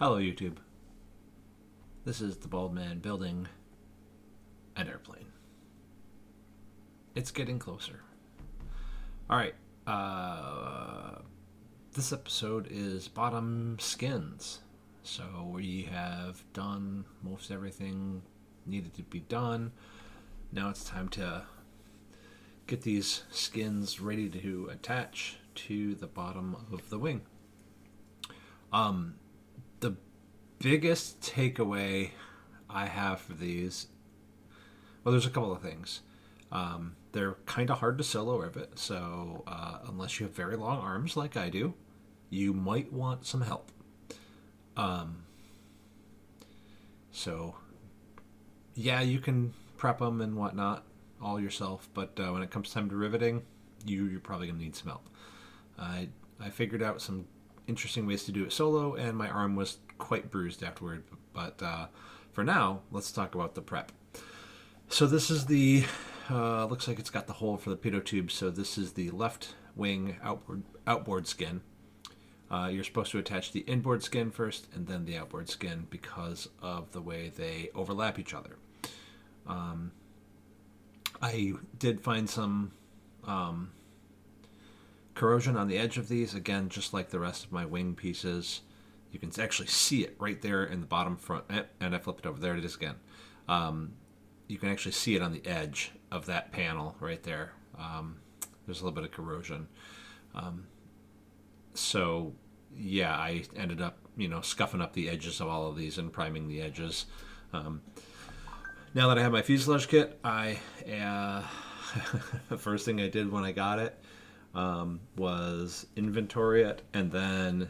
Hello, YouTube. This is the bald man building an airplane. It's getting closer. Alright, this episode is bottom skins. So we have done most everything needed to be done. Now it's time to get these skins ready to attach to the bottom of the wing. The biggest takeaway I have for these, well, there's a couple of things. They're kind of hard to solo rivet, so unless you have very long arms like I do, you might want some help. So, yeah, you can prep them and whatnot all yourself, but when it comes time to riveting, you're probably going to need some help. I figured out some interesting ways to do it solo, and my arm was quite bruised afterward. But for now, let's talk about the prep. So this is the, looks like it's got the hole for the pitot tube, so this is the left wing outboard skin. You're supposed to attach the inboard skin first and then the outboard skin because of the way they overlap each other. I did find some corrosion on the edge of these, again, just like the rest of my wing pieces. You can actually see it right there in the bottom front, and I flipped it over. There it is again. You can actually see it on the edge of that panel right there. There's a little bit of corrosion. So, yeah, I ended up, scuffing up the edges of all of these and priming the edges. Now that I have my fuselage kit, the first thing I did when I got it was inventory it, and then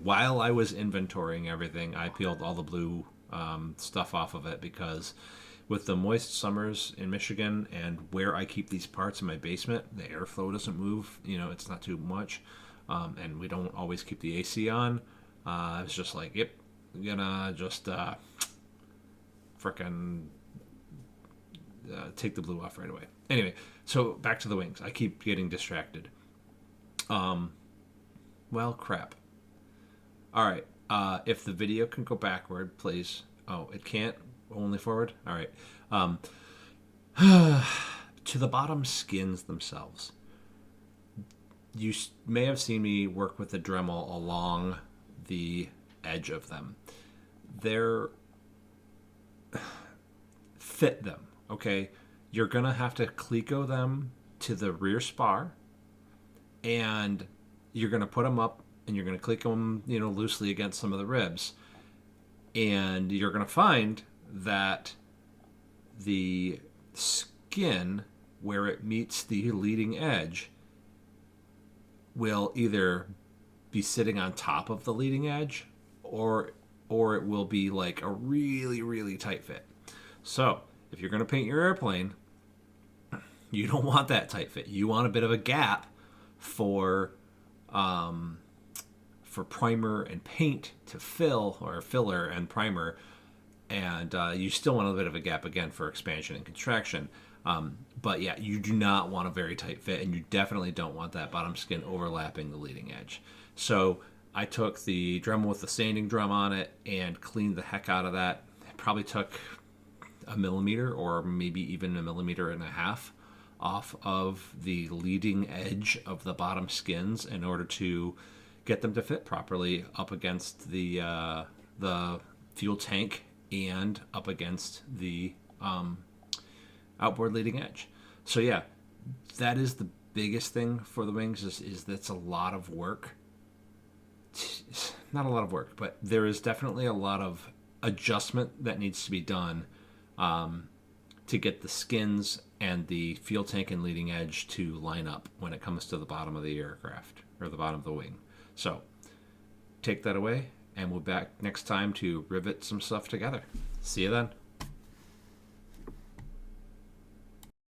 while I was inventorying everything, I peeled all the blue stuff off of it, because with the moist summers in Michigan and where I keep these parts in my basement, the airflow doesn't move, it's not too much, and we don't always keep the AC on. I was just like, yep, gonna just frickin' take the blue off right away. Anyway, so back to the wings. I keep getting distracted. Well, crap. All right. If the video can go backward, please. Oh, it can't? Only forward? All right. To the bottom skins themselves. You may have seen me work with the Dremel along the edge of them. They're... fit them, okay? You're going to have to cleco them to the rear spar, and you're going to put them up, and you're going to cleco them, loosely against some of the ribs. And you're going to find that the skin, where it meets the leading edge, will either be sitting on top of the leading edge, or it will be like a really, really tight fit. So, if you're going to paint your airplane, you don't want that tight fit. You want a bit of a gap for primer and paint to fill, or filler and primer, and you still want a bit of a gap again for expansion and contraction. But yeah, you do not want a very tight fit, and you definitely don't want that bottom skin overlapping the leading edge. So I took the Dremel with the sanding drum on it and cleaned the heck out of that. It probably took a millimeter or maybe even 1.5 millimeters off of the leading edge of the bottom skins in order to get them to fit properly up against the fuel tank and up against the outboard leading edge. So yeah, that is the biggest thing for the wings, is that's a lot of work. Not a lot of work, but there is definitely a lot of adjustment that needs to be done to get the skins and the fuel tank and leading edge to line up when it comes to the bottom of the aircraft, or the bottom of the wing. So take that away, and we'll be back next time to rivet some stuff together. See you then.